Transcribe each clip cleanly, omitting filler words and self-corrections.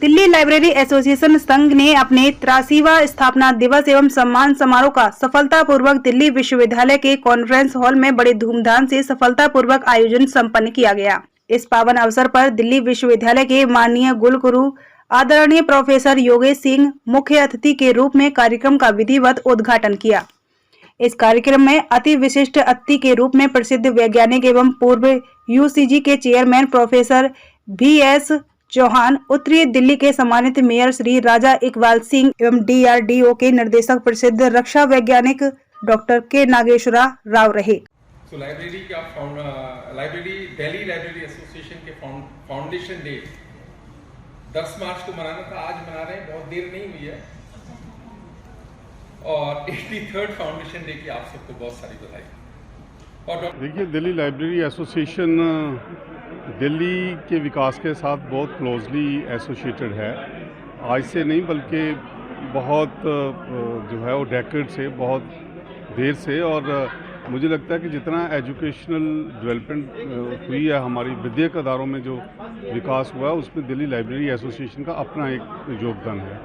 Delhi library association संघ ने अपने 83वां स्थापना दिवस एवं सम्मान समारोह का सफलतापूर्वक दिल्ली विश्वविद्यालय के कॉन्फ्रेंस हॉल में बड़े धूमधाम से सफलतापूर्वक आयोजन संपन्न किया गया। इस पावन अवसर पर दिल्ली विश्वविद्यालय के माननीय कुलगुरु आदरणीय प्रोफेसर योगेश सिंह मुख्य अतिथि के रूप में कार्यक्रम का विधिवत उद्घाटन किया। इस कार्यक्रम में अति विशिष्ट अतिथि के रूप में प्रसिद्ध वैज्ञानिक एवं पूर्व यूसीजी के चेयरमैन प्रोफेसर VS चौहान, उत्तरी दिल्ली के सम्मानित मेयर श्री राजा इकबाल सिंह एवं DRDO के निर्देशक प्रसिद्ध रक्षा वैज्ञानिक डॉक्टर के नागेश्वरा राव रहे। लाइब्रेरी दिल्ली लाइब्रेरी एसोसिएशन के फाउंडेशन डे 10 मार्च को मनाना था, आज मना रहे हैं, बहुत देर नहीं हुई है। और 83rd फाउंडेशन डे की आप सबको बहुत सारी बधाई। और देखिए, दिल्ली लाइब्रेरी एसोसिएशन दिल्ली के विकास के साथ बहुत क्लोजली एसोसिएटेड है। आज से नहीं बल्कि बहुत जो है वो डेकेड से, बहुत देर से। और मुझे लगता है कि जितना एजुकेशनल डेवलपमेंट हुई है, हमारी विद्यक अदारों में जो विकास हुआ है, उसमें दिल्ली लाइब्रेरी एसोसिएशन का अपना एक योगदान है।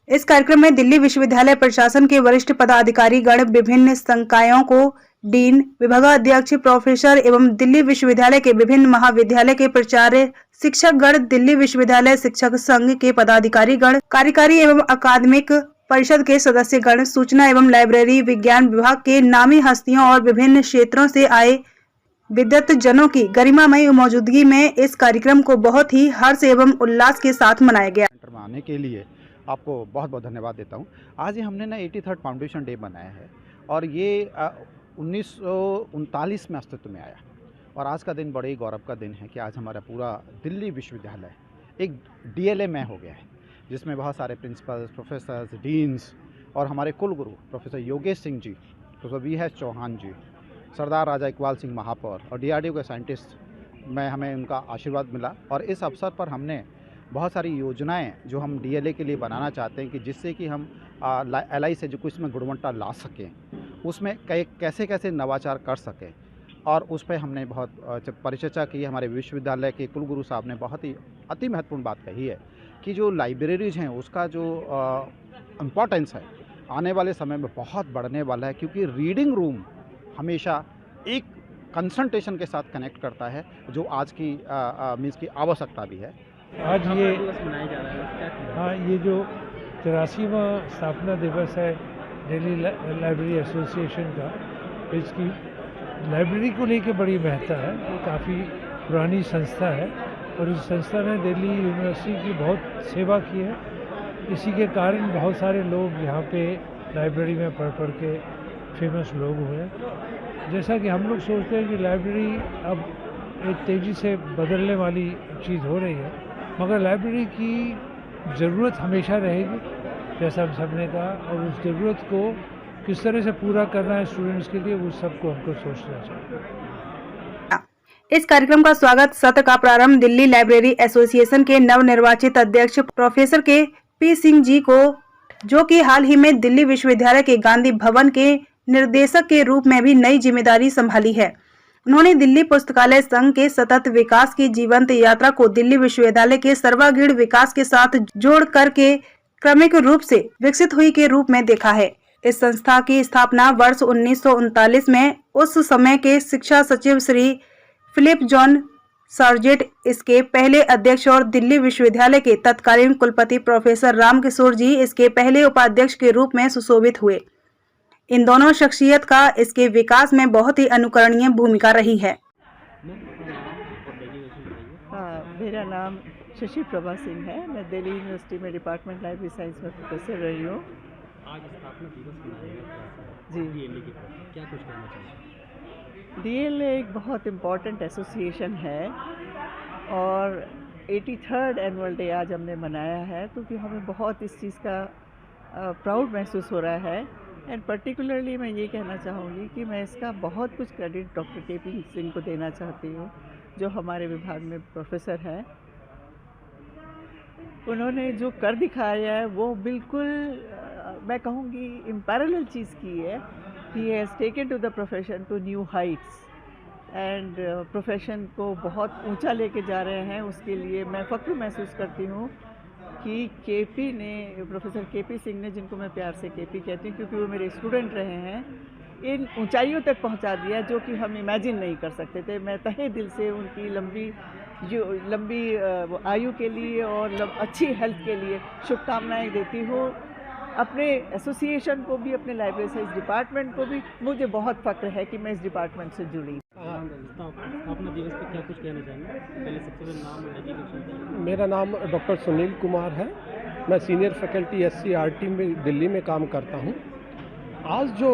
इस कार्यक्रम में दिल्ली विश्वविद्यालय प्रशासन के वरिष्ठ पदाधिकारी गण, विभिन्न संकायों को डीन, विभागाध्यक्ष, प्रोफेसर एवं दिल्ली विश्वविद्यालय के विभिन्न महाविद्यालय के प्राचार्य, शिक्षक गण, दिल्ली विश्वविद्यालय शिक्षक संघ के पदाधिकारी गण, कार्यकारी एवं अकादमिक परिषद के सदस्य गण, सूचना एवं लाइब्रेरी विज्ञान विभाग के नामी हस्तियों और विभिन्न क्षेत्रों से आए विद्वत जनों की गरिमामय मौजूदगी में इस कार्यक्रम को बहुत ही हर्ष एवं उल्लास के साथ मनाया गया। आने के लिए आपको बहुत बहुत धन्यवाद देता हूँ। आज ही हमने ना 83rd फाउंडेशन डे मनाया है और ये 1939 में अस्तित्व में आया। और आज का दिन बड़े ही गौरव का दिन है कि आज हमारा पूरा दिल्ली विश्वविद्यालय एक DLA में हो गया है, जिसमें बहुत सारे प्रिंसिपल्स, प्रोफेसर्स, डीन्स और हमारे कुलगुरु professor Yogesh Singh ji, professor VS Chauhan जी, सरदार राजा इकबाल सिंह महापौर और DRDO के साइंटिस्ट में हमें उनका आशीर्वाद मिला। और इस अवसर पर हमने बहुत सारी योजनाएं जो हम DLA के लिए बनाना चाहते हैं कि जिससे कि हम LI से जो कुछ में गुणवत्ता ला सकें, उसमें कैसे कैसे नवाचार कर सकें। और उस पर हमने बहुत परिचर्चा की। हमारे विश्वविद्यालय के कुलगुरु साहब ने बहुत ही अति महत्वपूर्ण बात कही है कि जो लाइब्रेरीज हैं उसका जो इम्पोर्टेंस है आने वाले समय में बहुत बढ़ने वाला है, क्योंकि रीडिंग रूम हमेशा एक कंसंट्रेशन के साथ कनेक्ट करता है, जो आज की मीन्स की आवश्यकता भी है। आज ये हाँ, ये जो 83वां स्थापना दिवस है दिल्ली लाइब्रेरी एसोसिएशन का, इसकी लाइब्रेरी को लेकर बड़ी महत्ता है। ये काफ़ी पुरानी संस्था है और इस संस्था ने दिल्ली यूनिवर्सिटी की बहुत सेवा की है। इसी के कारण बहुत सारे लोग यहाँ पे लाइब्रेरी में पढ़ के फेमस लोग हुए। जैसा कि हम लोग सोचते हैं कि लाइब्रेरी अब एक तेज़ी से बदलने वाली चीज़ हो रही है, मगर लाइब्रेरी की ज़रूरत हमेशा रहेगी, जैसा हम सबने कहा। और उस ज़रूरत को किस तरह से पूरा करना है स्टूडेंट्स के लिए, वो सबको हमको सोचना चाहिए। इस कार्यक्रम का स्वागत सत्र का प्रारंभ दिल्ली लाइब्रेरी एसोसिएशन के नवनिर्वाचित अध्यक्ष प्रोफेसर KP सिंह जी को, जो कि हाल ही में दिल्ली विश्वविद्यालय के गांधी भवन के निर्देशक के रूप में भी नई जिम्मेदारी संभाली है। उन्होंने दिल्ली पुस्तकालय संघ के सतत विकास की जीवंत यात्रा को दिल्ली विश्वविद्यालय के सर्वांगीण विकास के साथ जोड़ करके क्रमिक रूप से विकसित हुई के रूप में देखा है। इस संस्था की स्थापना वर्ष 1939 में उस समय के शिक्षा सचिव श्री फिलिप जॉन सार्जेंट, इसके पहले अध्यक्ष और दिल्ली विश्वविद्यालय के तत्कालीन कुलपति प्रोफेसर रामकिशोर जी इसके पहले उपाध्यक्ष के रूप में सुशोभित हुए। इन दोनों शख्सियत का इसके विकास में बहुत ही अनुकरणीय भूमिका रही है। मेरा नाम शशि प्रभा सिंह है। मैं दिल्ली यूनिवर्सिटी में डिपार्टमेंट लाइब्रेरी साइंस में प्रोफेसर रही हूँ। आज स्थापना दिवस मनाया जी, DLA की तरफ क्या कुछ कहना चाहिए? DLA एक बहुत इम्पॉर्टेंट एसोसिएशन है और 83rd एनुअल डे आज हमने मनाया है, क्योंकि हमें बहुत इस चीज़ का प्राउड महसूस हो रहा है। एंड पर्टिकुलरली मैं ये कहना चाहूँगी कि मैं इसका बहुत कुछ क्रेडिट डॉक्टर KP सिंह को देना चाहती हूँ, जो हमारे विभाग में प्रोफेसर हैं। उन्होंने जो कर दिखाया है वो बिल्कुल मैं कहूँगी इम्पैरेलल चीज़ की है। He has taken to the profession to new heights and profession को बहुत ऊंचा लेके जा रहे हैं। उसके लिए मैं फ़ख्र महसूस करती हूँ कि केपी ने, प्रोफेसर केपी सिंह ने, जिनको मैं प्यार से केपी कहती हूँ क्योंकि वो मेरे स्टूडेंट रहे हैं, इन ऊंचाइयों तक पहुंचा दिया जो कि हम इमेजिन नहीं कर सकते थे। मैं तहे दिल से उनकी लंबी आयु के लिए और अच्छी हेल्थ के लिए शुभकामनाएं देती हूँ। अपने एसोसिएशन को भी, अपने लाइब्रेरी साइंस डिपार्टमेंट को भी मुझे बहुत फ़ख्र है कि मैं इस डिपार्टमेंट से जुड़ी। स्थापना दिवस पर क्या कुछ कहना चाहेंगे? पहले सबसे पहले नाम एजुकेशन। मेरा नाम डॉक्टर सुनील कुमार है। मैं सीनियर फैकल्टी SCRT में दिल्ली में काम करता हूँ। आज जो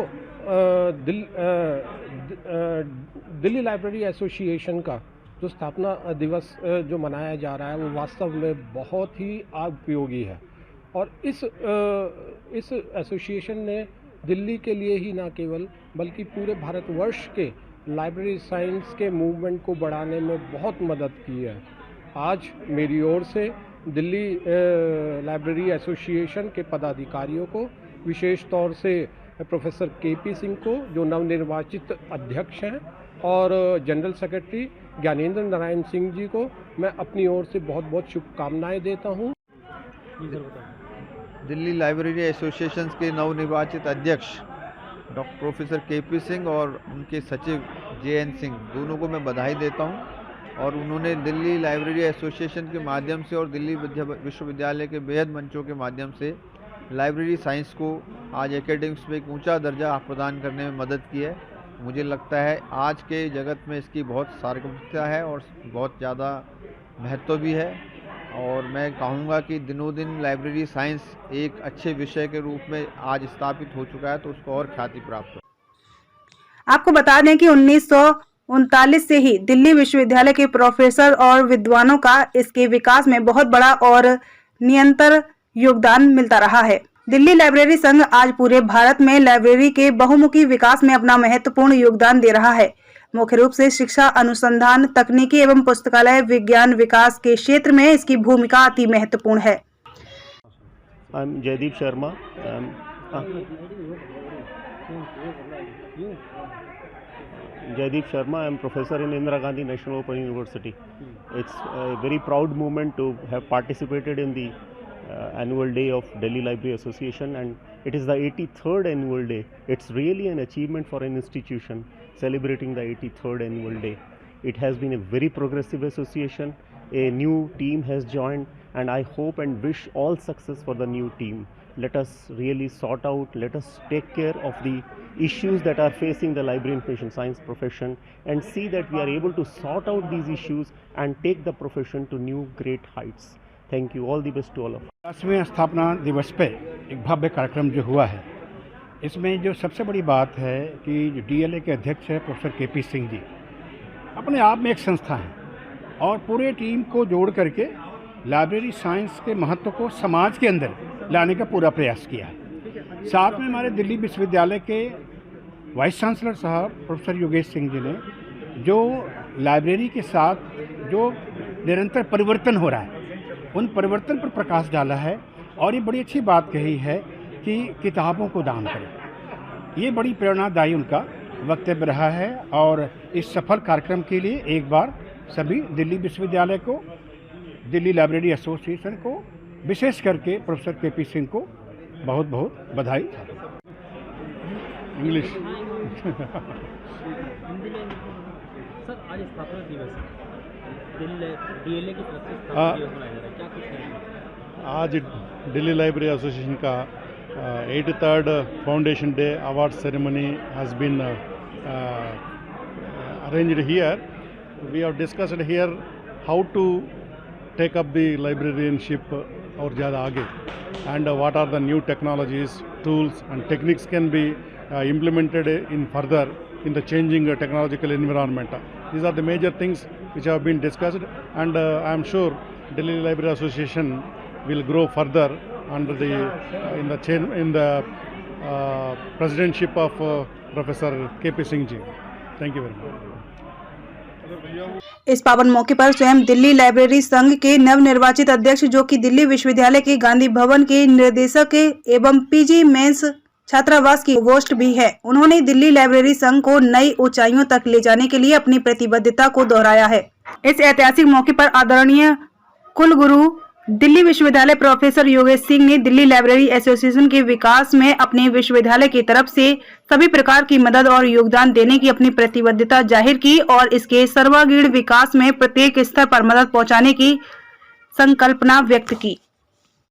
दिल्ली लाइब्रेरी एसोसिएशन का जो स्थापना दिवस जो मनाया जा रहा है वो वास्तव में बहुत ही उपयोगी है। और इस एसोसिएशन ने दिल्ली के लिए ही ना केवल बल्कि पूरे भारतवर्ष के लाइब्रेरी साइंस के मूवमेंट को बढ़ाने में बहुत मदद की है। आज मेरी ओर से दिल्ली लाइब्रेरी एसोसिएशन के पदाधिकारियों को, विशेष तौर से प्रोफेसर केपी सिंह को जो नवनिर्वाचित अध्यक्ष हैं, और जनरल सेक्रेटरी ज्ञानेंद्र नारायण सिंह जी को मैं अपनी ओर से बहुत बहुत शुभकामनाएं देता हूं। दिल्ली लाइब्रेरी एसोसिएशन के नवनिर्वाचित अध्यक्ष डॉक्टर प्रोफेसर केपी सिंह और उनके सचिव JN सिंह दोनों को मैं बधाई देता हूं। और उन्होंने दिल्ली लाइब्रेरी एसोसिएशन के माध्यम से और दिल्ली विश्वविद्यालय के बेहद मंचों के माध्यम से लाइब्रेरी साइंस को आज एकेडमिक्स में एक ऊंचा दर्जा प्रदान करने में मदद की है। मुझे लगता है आज के जगत में इसकी बहुत सार्थकता है और बहुत ज़्यादा महत्व भी है। और मैं कहूँगा कि दिनों दिन लाइब्रेरी साइंस एक अच्छे विषय के रूप में आज स्थापित हो चुका है, तो उसको और ख्याति प्राप्त हो। आपको बता दें कि 1939 से ही दिल्ली विश्वविद्यालय के प्रोफेसर और विद्वानों का इसके विकास में बहुत बड़ा और निरंतर योगदान मिलता रहा है। दिल्ली लाइब्रेरी संघ आज पूरे भारत में लाइब्रेरी के बहुमुखी विकास में अपना महत्वपूर्ण योगदान दे रहा है। मुख्य रूप से शिक्षा, अनुसंधान, तकनीकी एवं पुस्तकालय विज्ञान विकास के क्षेत्र में इसकी भूमिका अति महत्वपूर्ण है। Jaideep Sharma. I am professor in Indira Gandhi National Open University. It's a very proud moment to have participated in the annual day of Delhi Library Association, and it is the 83rd annual day. It's really an achievement for an institution celebrating the 83rd annual day. It has been a very progressive association. A new team has joined, and I hope and wish all success for the new team. Let us really sort out, let us take care of the issues that are facing the library information science profession and see that we are able to sort out these issues and take the profession to new great heights. Thank you. All the best to all of you. 10वें स्थापना दिवस पे एक भव्य कार्यक्रम जो हुआ है, इसमें जो सबसे बड़ी बात है कि जो DLA के अध्यक्ष है प्रोफेसर केपी सिंह जी अपने आप में एक संस्था है और पूरे टीम को जोड़ करके लाइब्रेरी साइंस के महत्व को समाज के अंदर लाने का पूरा प्रयास किया है। साथ में हमारे दिल्ली विश्वविद्यालय के वाइस चांसलर साहब प्रोफेसर योगेश सिंह जी ने जो लाइब्रेरी के साथ जो निरंतर परिवर्तन हो रहा है उन परिवर्तन पर प्रकाश डाला है और ये बड़ी अच्छी बात कही है कि किताबों को दान करें। ये बड़ी प्रेरणादायी उनका वक्तव्य रहा है और इस सफल कार्यक्रम के लिए एक बार सभी दिल्ली विश्वविद्यालय को, दिल्ली लाइब्रेरी एसोसिएशन को, विशेष करके प्रोफेसर केपी सिंह को बहुत बहुत बधाई। इंग्लिश। सर, आज स्थापना दिवस है, DLA की तरफ से स्थापना दिवस मनाया जा रहा है, क्या कुछ कहेंगे? आज दिल्ली लाइब्रेरी एसोसिएशन का 83rd foundation day award ceremony has been arranged here. We have discussed here how to take up the librarianship और ज़्यादा आगे, and what are the new technologies, tools and techniques can be implemented in further in the changing technological environment. These are the major things which have been discussed, and I am sure Delhi Library Association will grow further under the in the presidentship of Professor KP Singh ji. Thank you very much. इस पावन मौके पर स्वयं Delhi library संघ के नवनिर्वाचित अध्यक्ष, जो कि दिल्ली विश्वविद्यालय के गांधी भवन के निर्देशक एवं PG मेंस छात्रावास की गोष्ठ भी है, उन्होंने दिल्ली लाइब्रेरी संघ को नई ऊंचाइयों तक ले जाने के लिए अपनी प्रतिबद्धता को दोहराया है। इस ऐतिहासिक मौके पर आदरणीय कुलगुरु दिल्ली विश्वविद्यालय प्रोफेसर योगेश सिंह ने दिल्ली लाइब्रेरी एसोसिएशन के विकास में अपने विश्वविद्यालय की तरफ से सभी प्रकार की मदद और योगदान देने की अपनी प्रतिबद्धता जाहिर की और इसके सर्वांगीण विकास में प्रत्येक स्तर पर मदद पहुंचाने की संकल्पना व्यक्त की।